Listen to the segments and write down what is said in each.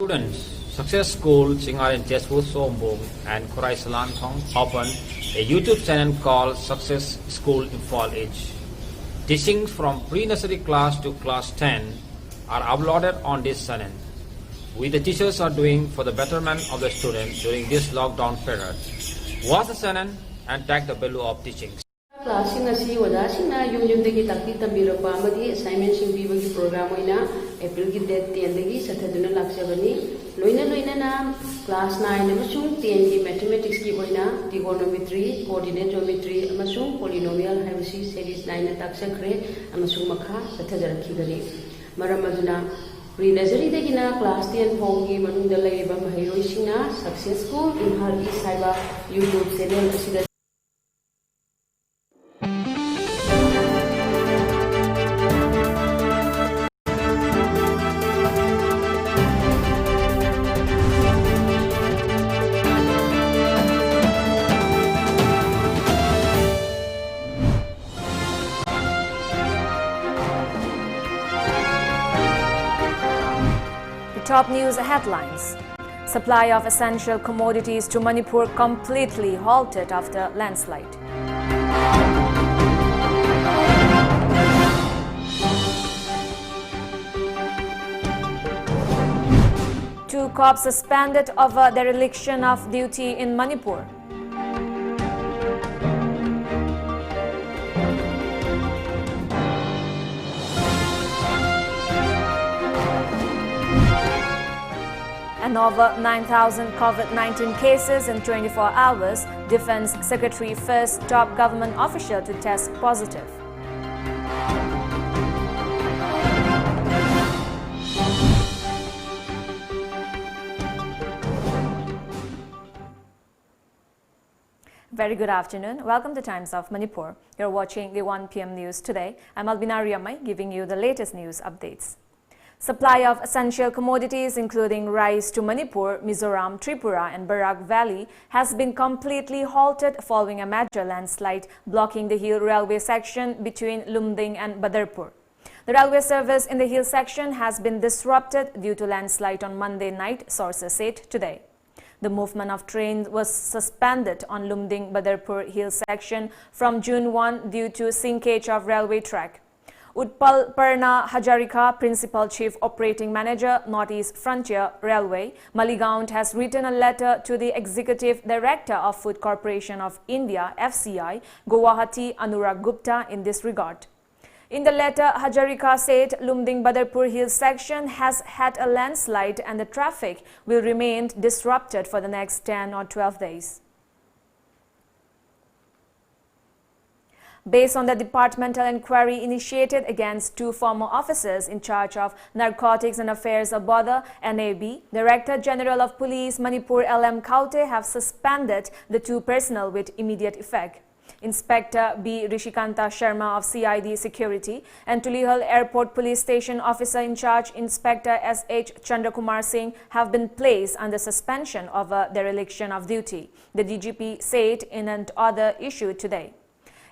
Students, Success School, Singarin Jeswu Sombong and Korai Salantong opened a YouTube channel called Success School in Fall Age. Teachings from pre-nursery class to class 10 are uploaded on this channel, which the teachers are doing for the betterment of the students during this lockdown period. Watch the channel and tag the value of teachings. Class asi wada singna yum-yumdagi takti tambirapa amadi assignment sing bibagi program oina April gi date 10 dagi sathaduna laksabani loina na class 9 amasung 10 gi mathematics gi oina trigonometry, coordinate geometry amasung polynomial habisi series 9 na taksakre amasung makha sathadarakigani maram aduna pre-nursery dagina class 10 phongi manungda laiba mahiroi singna Success School in Hargi Saiba YouTube channel asida Top news headlines. Supply of essential commodities to Manipur completely halted after landslide. Two cops suspended over dereliction of duty in Manipur. And over 9,000 COVID-19 cases in 24 hours, Defense Secretary first top government official to test positive. Very good afternoon. Welcome to Times of Manipur. You're watching the 1 p.m. news today. I'm ALBINA RIAMEI giving you the latest news updates. Supply of essential commodities including rice to Manipur, Mizoram, Tripura and Barak Valley has been completely halted following a major landslide blocking the hill railway section between Lumding and Badarpur. The railway service in the hill section has been disrupted due to landslide on Monday night, sources said today. The movement of trains was suspended on Lumding-Badarpur hill section from June 1 due to sinkage of railway track. Utpal Parna Hajarika, Principal Chief Operating Manager, Northeast Frontier Railway, Maligaon, has written a letter to the Executive Director of Food Corporation of India, FCI, Guwahati Anurag Gupta in this regard. In the letter, Hajarika said Lumding-Badarpur hill section has had a landslide and the traffic will remain disrupted for the next 10 or 12 days. Based on the departmental inquiry initiated against two former officers in charge of Narcotics and Affairs of Border (NAB), Director General of Police Manipur LM Kaute have suspended the two personnel with immediate effect. Inspector B. Rishikanta Sharma of CID Security and Tulihal Airport Police Station Officer in charge Inspector S.H. Chandrakumar Singh have been placed under suspension over dereliction of duty, the DGP said in an order issued today.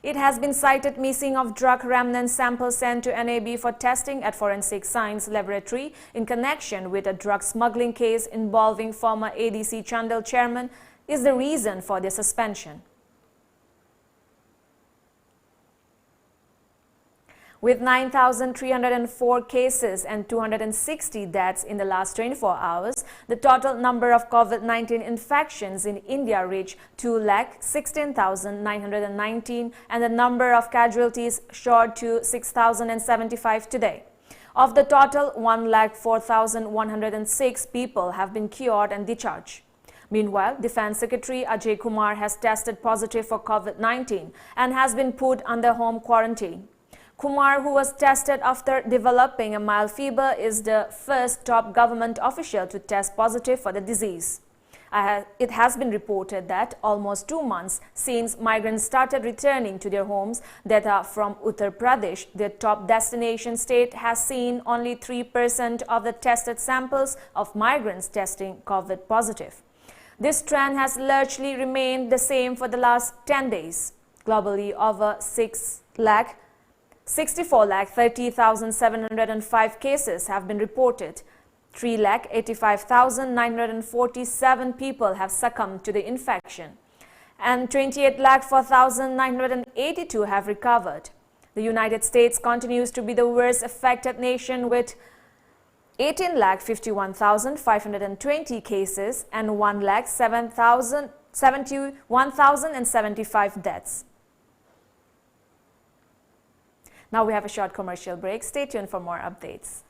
It has been cited missing of drug remnant samples sent to NAB for testing at Forensic Science Laboratory in connection with a drug smuggling case involving former ADC Chandal chairman is the reason for the suspension. With 9,304 cases and 260 deaths in the last 24 hours, the total number of COVID-19 infections in India reached 2,16,919 and the number of casualties soared to 6,075 today. Of the total, 1,04,106 people have been cured and discharged. Meanwhile, Defense Secretary Ajay Kumar has tested positive for COVID-19 and has been put under home quarantine. Kumar, who was tested after developing a mild fever, is the first top government official to test positive for the disease. It has been reported that almost 2 months since migrants started returning to their homes, data from Uttar Pradesh, their top destination state, has seen only 3% of the tested samples of migrants testing COVID positive. This trend has largely remained the same for the last 10 days. Globally, over 64,30,705 cases have been reported. 3,85,947 people have succumbed to the infection, and 28,04,982 have recovered. The United States continues to be the worst affected nation with 18,51,520 cases and 1,71,075 deaths. Now we have a short commercial break. Stay tuned for more updates.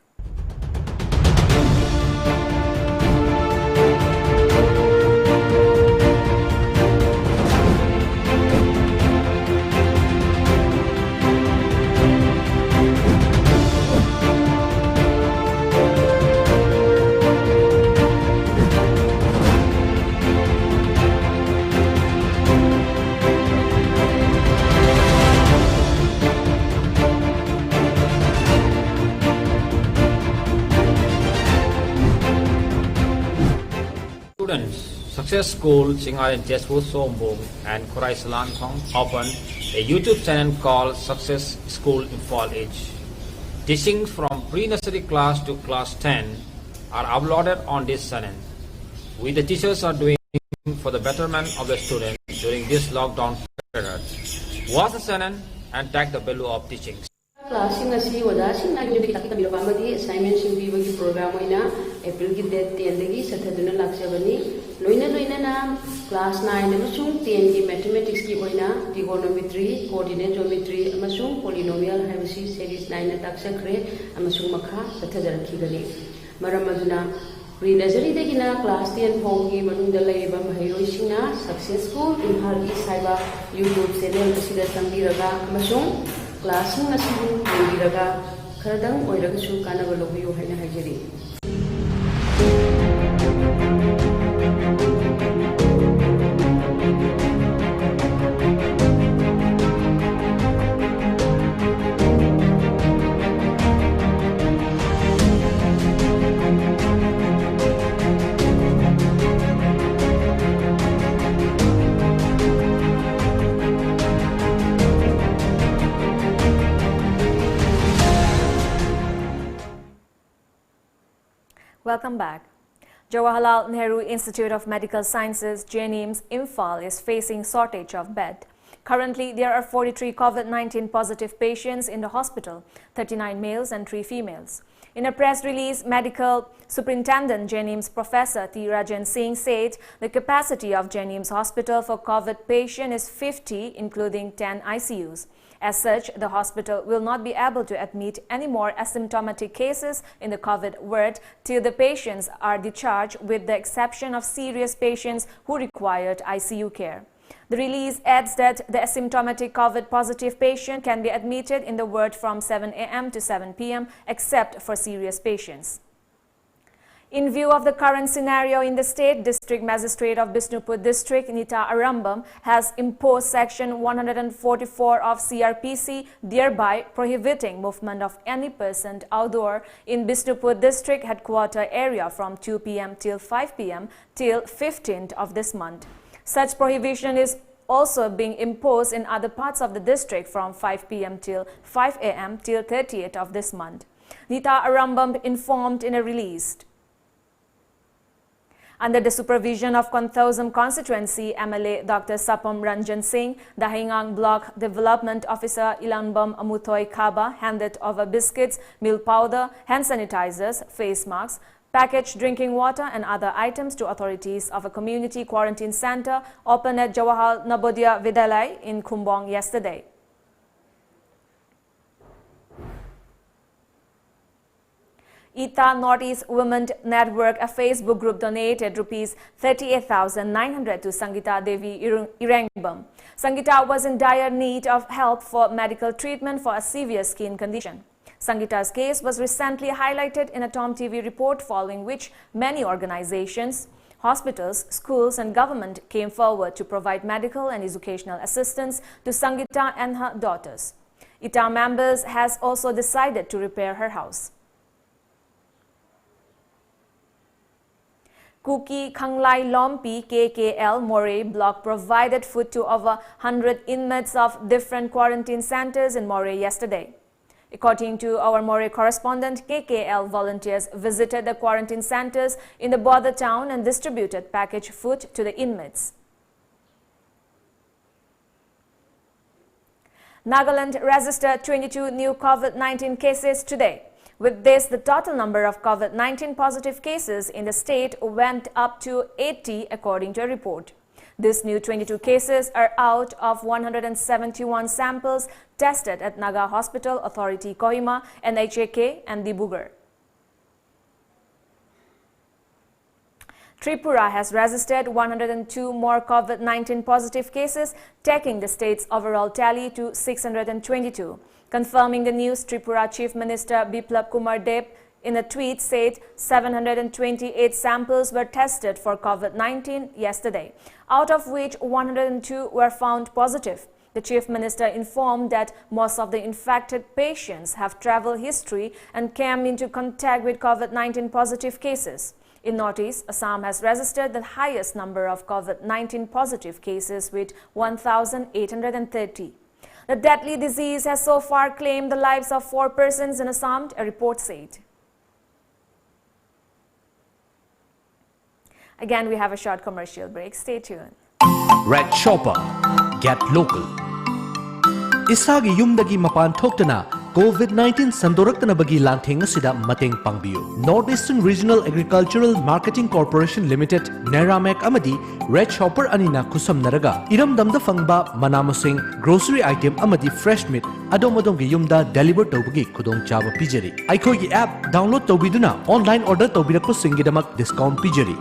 Students, Success School, Singaran Jeswu Sombong and Kurai Salantong opened a YouTube channel called Success School Infal Age. Teachings from pre-nursery class to class 10 are uploaded on this channel. We the teachers are doing for the betterment of the students during this lockdown period. Watch the channel and tag the value of teachings. Classing asi wada sing na gidi takita bilo pamadi assignment sing bi bagi program oina April ki date 10 dagi sathaduna laksabani loina na class 9 amasung 10 ki mathematics ki oina trigonometry coordinate geometry amasung polynomial habisi series 9 na taksakre amasung makha sathadara khigani maram aduna pre-nursery dagi na class 10 phong ki manungda laiba mahairoi singna successful Infal East haiba YouTube channel asida sambiraga amasung classing asibu yengiraga kharadang oiragasu kanaba lobiyo haina hajari. Welcome back. Jawaharlal Nehru Institute of Medical Sciences, JNIMS, Imphal is facing shortage of bed. Currently, there are 43 COVID-19 positive patients in the hospital, 39 males and 3 females. In a press release, Medical Superintendent JNIMS Professor T. Rajan Singh said the capacity of JNIMS Hospital for COVID patient is 50, including 10 ICUs. As such, the hospital will not be able to admit any more asymptomatic cases in the COVID ward till the patients are discharged, with the exception of serious patients who required ICU care. The release adds that the asymptomatic COVID positive patient can be admitted in the ward from 7 a.m. to 7 p.m. except for serious patients. In view of the current scenario in the state, District Magistrate of Bishnupur District, Nita Arambam, has imposed Section 144 of CRPC, thereby prohibiting movement of any person outdoor in Bishnupur District headquarter area from 2 p.m. till 5 p.m. till 15th of this month. Such prohibition is also being imposed in other parts of the district from 5 p.m. till 5 a.m. till 30th of this month. Nita Arambam informed in a release. Under the supervision of Konthosam Constituency MLA Dr. Sapam Ranjan Singh, the Hingang Block Development Officer Ilanbam Amuthoi Khaba handed over biscuits, milk powder, hand sanitizers, face masks, packaged drinking water and other items to authorities of a community quarantine center opened at Jawahar Navodaya Vidyalaya in Khumbong yesterday. ITA Northeast Women Network, a Facebook group, donated Rs 38,900 to Sangita Devi Irangbam. Sangita was in dire need of help for medical treatment for a severe skin condition. Sangita's case was recently highlighted in a Tom TV report, following which many organizations, hospitals, schools and government came forward to provide medical and educational assistance to Sangita and her daughters. ITA members has also decided to repair her house. Kuki Khanglai Lompi KKL Moray block provided food to over 100 inmates of different quarantine centers in Moray yesterday. According to our More correspondent, KKL volunteers visited the quarantine centers in the border town and distributed packaged food to the inmates. Nagaland registered 22 new COVID-19 cases today. With this, the total number of COVID-19 positive cases in the state went up to 80 according to a report. These new 22 cases are out of 171 samples tested at Naga Hospital Authority Kohima, NHAK and Dibrugarh. Tripura has registered 102 more COVID-19 positive cases, taking the state's overall tally to 622. Confirming the news, Tripura Chief Minister Biplab Kumar Deb in a tweet said 728 samples were tested for COVID-19 yesterday, out of which 102 were found positive. The Chief Minister informed that most of the infected patients have travel history and came into contact with COVID-19 positive cases. In Northeast, Assam has registered the highest number of COVID-19 positive cases with 1,830. The deadly disease has so far claimed the lives of 4 persons in Assam, a report said. Again, we have a short commercial break. Stay tuned. Red Shopper. Get local. Isagi yumdagi mapan thoktana COVID-19 sandoraktana bagi lantheng asida mateng pangbiyu. Northeastern Regional Agricultural Marketing Corporation Limited RIAMEI amadi Red Shopper anina kusam naraga iramdamda fangba manamasing grocery item amadi fresh meat adom-adom gi yumda deliver tawbagi khudong chaba pijari. Aikhoi gi app download tawbiduna online order tawbirakpu singidamak discount pijari.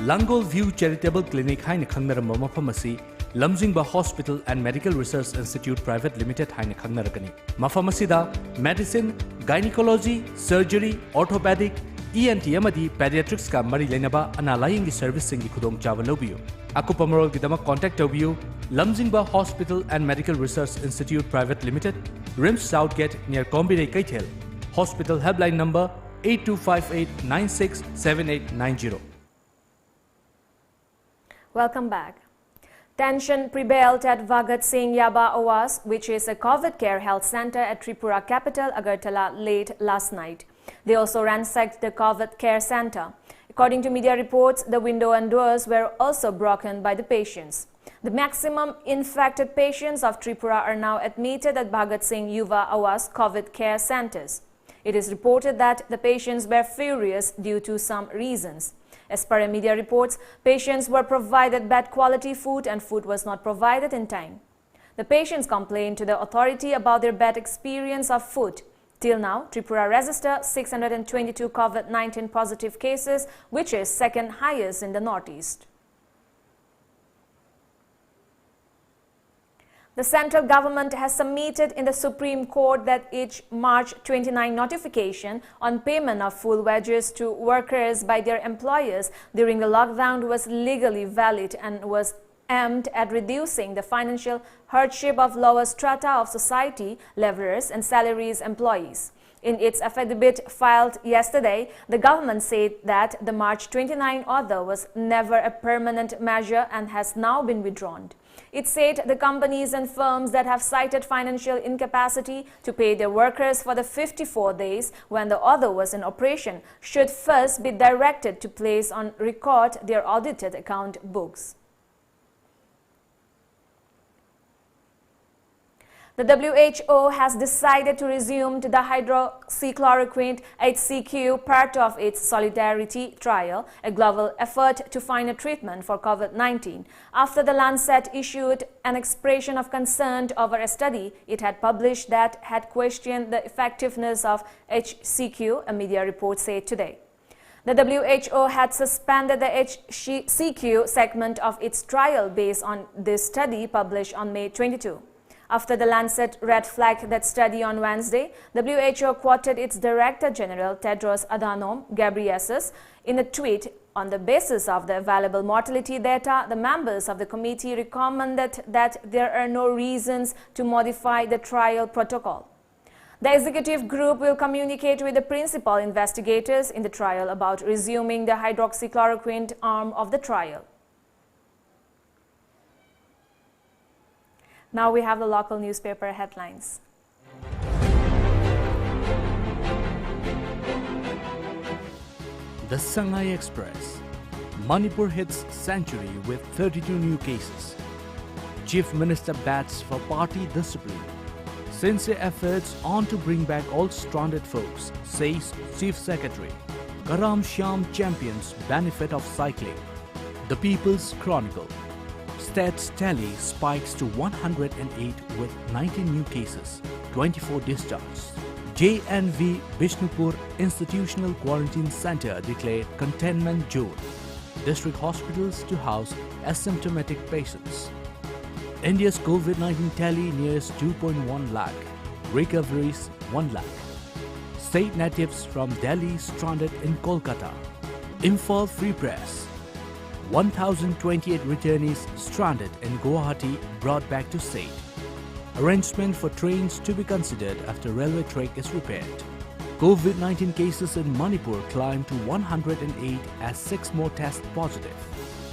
Langol View Charitable Clinic haina khangnaramba mafam asi Lamjingba Hospital and Medical Research Institute Private Limited haina khangnarakani. Mafam asida medicine, gynecology, surgery, orthopedic, ENT amadi pediatrics ka mari lenaba analayingi service singi khudong chava lobiyo. Akupa marol gidama contact tobiyo Lamjingba Hospital and Medical Research Institute Private Limited, RIMS Southgate near Kombire Kaithel. Hospital helpline number 8258967890. Welcome back. Tension prevailed at Bhagat Singh Yaba Awas, which is a COVID care health center at Tripura capital Agartala late last night. They also ransacked the COVID care center. According to media reports, the window and doors were also broken by the patients. The maximum infected patients of Tripura are now admitted at Bhagat Singh Yuva Awas COVID care centers. It is reported that the patients were furious due to some reasons. As per media reports, patients were provided bad quality food and food was not provided in time. The patients complained to the authority about their bad experience of food. Till now, Tripura registered 622 COVID-19 positive cases, which is second highest in the Northeast. The central government has submitted in the Supreme Court that each March 29 notification on payment of full wages to workers by their employers during the lockdown was legally valid and was aimed at reducing the financial hardship of lower strata of society, laborers and salaries employees. In its affidavit filed yesterday, the government said that the March 29 order was never a permanent measure and has now been withdrawn. It said the companies and firms that have cited financial incapacity to pay their workers for the 54 days when the order was in operation should first be directed to place on record their audited account books. The WHO has decided to resume the hydroxychloroquine HCQ, part of its Solidarity trial, a global effort to find a treatment for COVID-19, after the Lancet issued an expression of concern over a study it had published that had questioned the effectiveness of HCQ, a media report said today. The WHO had suspended the HCQ segment of its trial based on this study published on May 22. After the Lancet red flagged that study on Wednesday, WHO quoted its Director General Tedros Adhanom Ghebreyesus in a tweet. On the basis of the available mortality data, the members of the committee recommended that there are no reasons to modify the trial protocol. The executive group will communicate with the principal investigators in the trial about resuming the hydroxychloroquine arm of the trial. Now we have the local newspaper headlines. The Shanghai Express. Manipur hits century with 32 new cases. Chief Minister bats for party discipline. Sincere efforts on to bring back all stranded folks, says Chief Secretary. Karam Shyam champions benefit of cycling. The People's Chronicle. Stats tally spikes to 108 with 19 new cases, 24 discharged. JNV Bishnupur Institutional Quarantine Center declared containment zone. District hospitals to house asymptomatic patients. India's COVID-19 tally nears 2.1 lakh. Recoveries 1 lakh. State natives from Delhi stranded in Kolkata. Imphal Free Press. 1,028 returnees stranded in Guwahati brought back to state. Arrangement for trains to be considered after railway track is repaired. COVID-19 cases in Manipur climbed to 108 as 6 more test positive.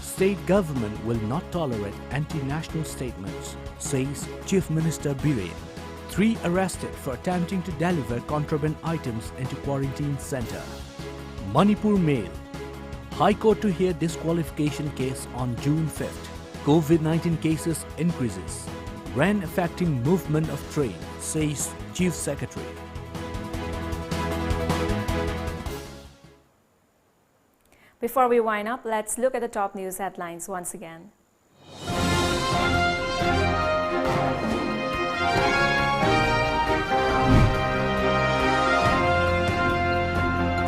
State government will not tolerate anti-national statements, says Chief Minister Biren. 3 arrested for attempting to deliver contraband items into quarantine center. Manipur Mail. High Court to hear disqualification case on June 5th. COVID-19 cases increases. Rain affecting movement of train, says Chief Secretary. Before we wind up, let's look at the top news headlines once again.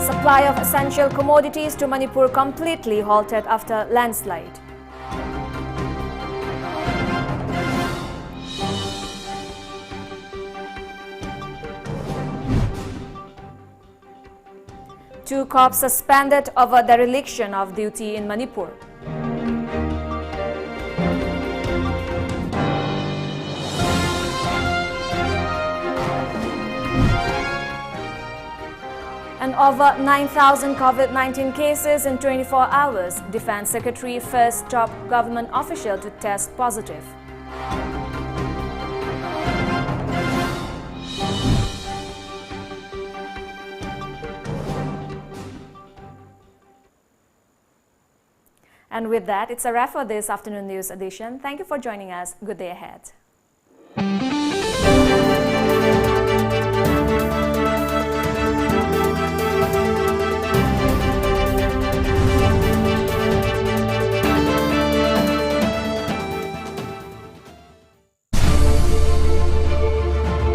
Supply of essential commodities to Manipur completely halted after landslide. Two cops suspended over dereliction of duty in Manipur. And over 9,000 COVID-19 cases in 24 hours. Defense Secretary first top government official to test positive. And with that, it's a wrap for this afternoon news edition. Thank you for joining us. Good day ahead.